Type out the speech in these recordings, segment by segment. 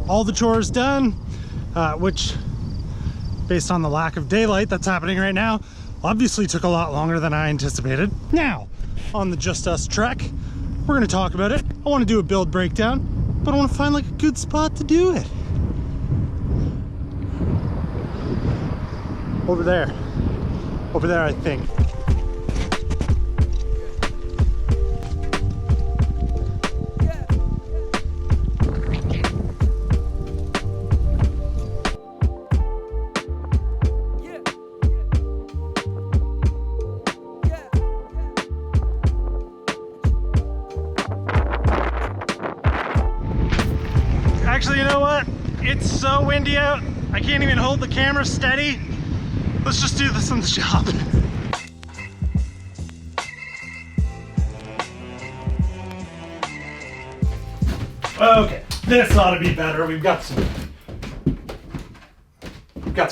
all the chores done, which, based on the lack of daylight that's happening right now, obviously took a lot longer than I anticipated. Now, on the Just Us Trek, we're gonna talk about it. I wanna do a build breakdown, but I wanna find like a good spot to do it. Over there, I think. Actually, you know what? It's so windy out, I can't even hold the camera steady. Let's just do this in the shop. Okay, this ought to be better. We've got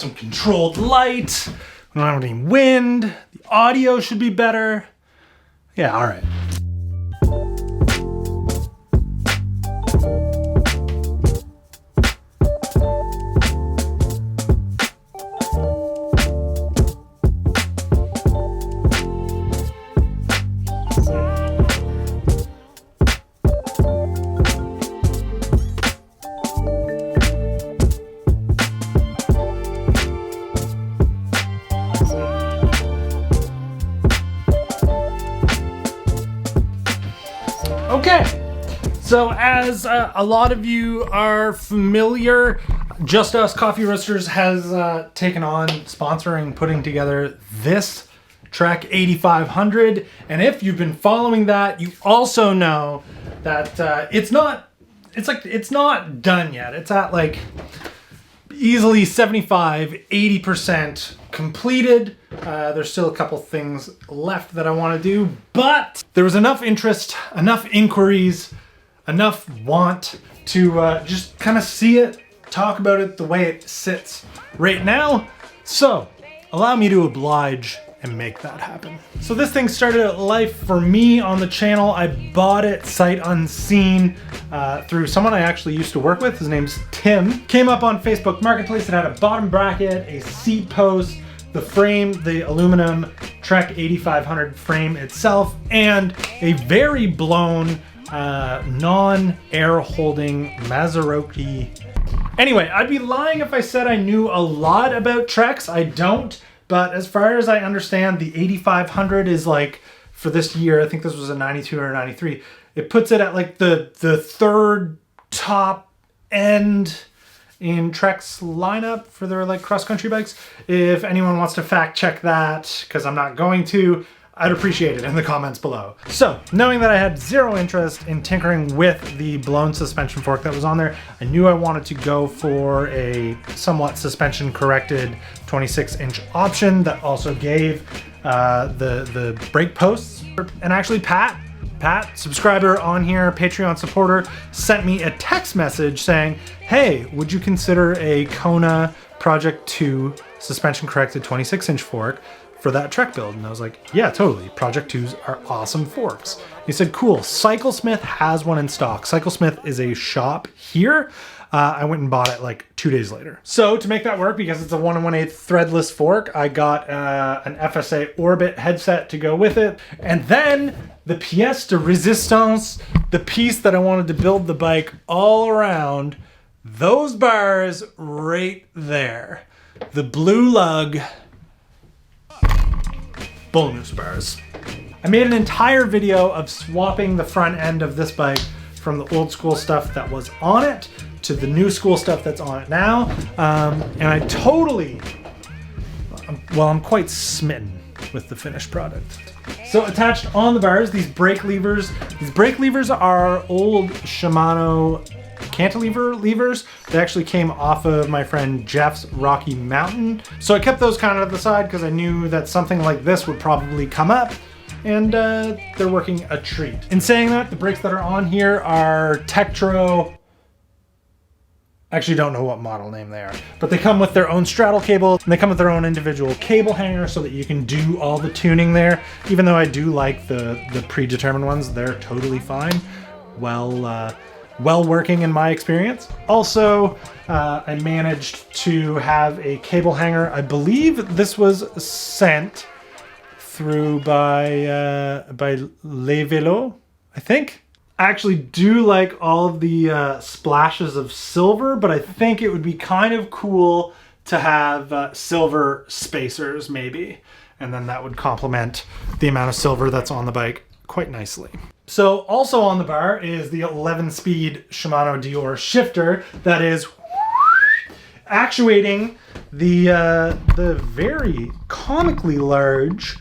some controlled light. We don't have any wind. The audio should be better. Yeah, all right. Okay, so as a lot of you are familiar, Just Us Coffee Roasters has taken on sponsoring, putting together this Trek 8500. And if you've been following that, you also know that it's not done yet. It's at like easily 75-80% completed. There's still a couple things left that I want to do, but there was enough interest, enough inquiries, enough want to just kind of see it, talk about it the way it sits right now. So allow me to oblige and make that happen. So this thing started out life for me on the channel. I bought it sight unseen through someone I actually used to work with. His name's Tim. Came up on Facebook Marketplace. It had a bottom bracket, a seat post, the frame, the aluminum Trek 8500 frame itself, and a very blown non-air holding Maserati. Anyway, I'd be lying if I said I knew a lot about Treks. I don't. But as far as I understand, the 8500 is like, for this year, I think this was a 92 or a 93, it puts it at like the third top end in Trek's lineup for their like cross-country bikes. If anyone wants to fact check that, because I'm not going to, I'd appreciate it in the comments below. So, knowing that I had zero interest in tinkering with the blown suspension fork that was on there, I knew I wanted to go for a somewhat suspension corrected 26-inch option that also gave the brake posts. And actually Pat, subscriber on here, Patreon supporter, sent me a text message saying, hey, would you consider a Kona Project 2 suspension corrected 26-inch fork for that Trek build? And I was like, yeah, totally. Project 2s are awesome forks. He said, cool. Cyclesmith has one in stock. Cyclesmith is a shop here. I went and bought it like 2 days later. So to make that work, because it's a 1 1/8 threadless fork, I got an FSA Orbit headset to go with it. And then the pièce de résistance, the piece that I wanted to build the bike all around, those bars right there. The blue lug bull moose bars. I made an entire video of swapping the front end of this bike from the old school stuff that was on it to the new school stuff that's on it now. And I totally, well, I'm quite smitten with the finished product. So attached on the bars, these brake levers. These brake levers are old Shimano cantilever levers. They actually came off of my friend Jeff's Rocky Mountain. So I kept those kind of to the side because I knew that something like this would probably come up, and they're working a treat. In saying that, the brakes that are on here are Tektro. Actually don't know what model name they are, but they come with their own straddle cable, and they come with their own individual cable hanger so that you can do all the tuning there. Even though I do like the predetermined ones, they're totally fine. Well well working in my experience. Also, I managed to have a cable hanger. I believe this was sent through by Les Vélos, I think. I actually do like all of the splashes of silver, but I think it would be kind of cool to have silver spacers maybe. And then that would complement the amount of silver that's on the bike quite nicely. So also on the bar is the 11-speed Shimano Dior shifter that is actuating the very comically large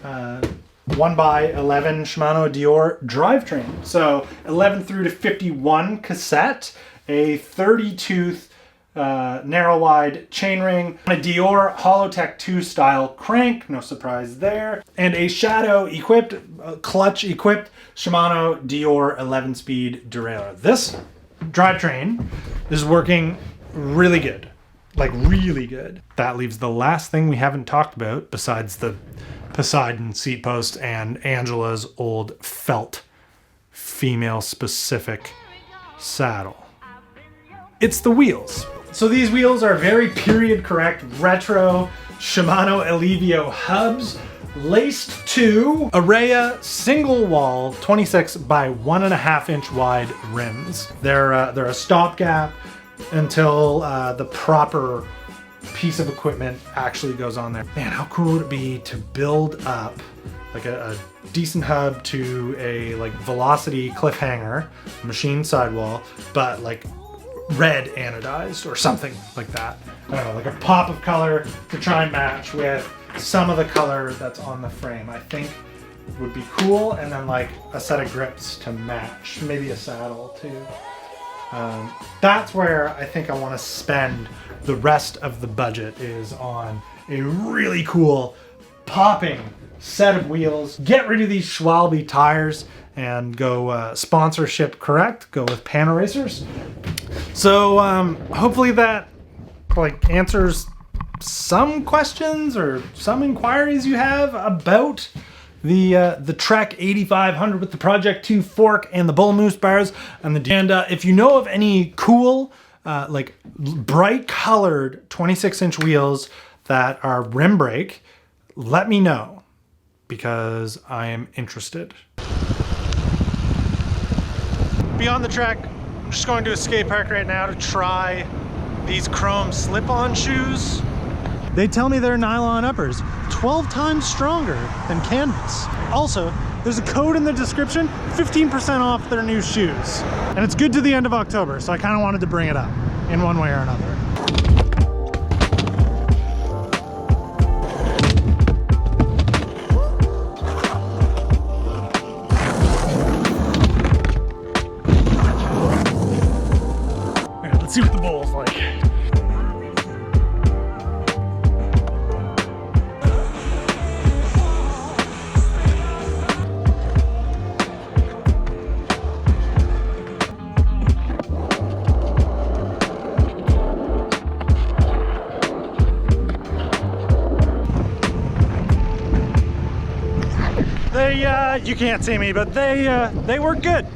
1x11 Shimano Dior drivetrain. So 11 through to 51 cassette, a 30-tooth narrow wide chainring, a Dior Holotech 2 style crank, no surprise there, and a shadow equipped, clutch equipped Shimano Dior 11-speed derailleur. This drivetrain is working really good, like really good. That leaves the last thing we haven't talked about besides the Poseidon seat post and Angela's old felt female specific saddle. It's the wheels. So these wheels are very period correct retro Shimano Alivio hubs laced to Araya single wall 26 by 1.5 inch wide rims. They're a stopgap until the proper piece of equipment actually goes on there. Man, how cool would it be to build up like a decent hub to a like Velocity cliffhanger machine sidewall, but like red anodized or something like that. I don't know, like a pop of color to try and match with some of the color that's on the frame. I think would be cool, and then like a set of grips to match, maybe a saddle too. That's where I think I want to spend the rest of the budget, is on a really cool popping set of wheels. Get rid of these Schwalbe tires and go sponsorship correct. Go with Panaracers. So hopefully that like answers some questions or some inquiries you have about the Trek 8500 with the Project 2 fork and the bull moose bars and if you know of any cool like bright colored 26-inch wheels that are rim brake, let me know, because I am interested. Beyond the Trek, I'm just going to a skate park right now to try these chrome slip-on shoes. They tell me they're nylon uppers, 12 times stronger than canvas. Also, there's a code in the description, 15% off their new shoes. And it's good to the end of October, so I kind of wanted to bring it up in one way or another. Okay, let's see what the bowl's like. You can't see me, but they work good.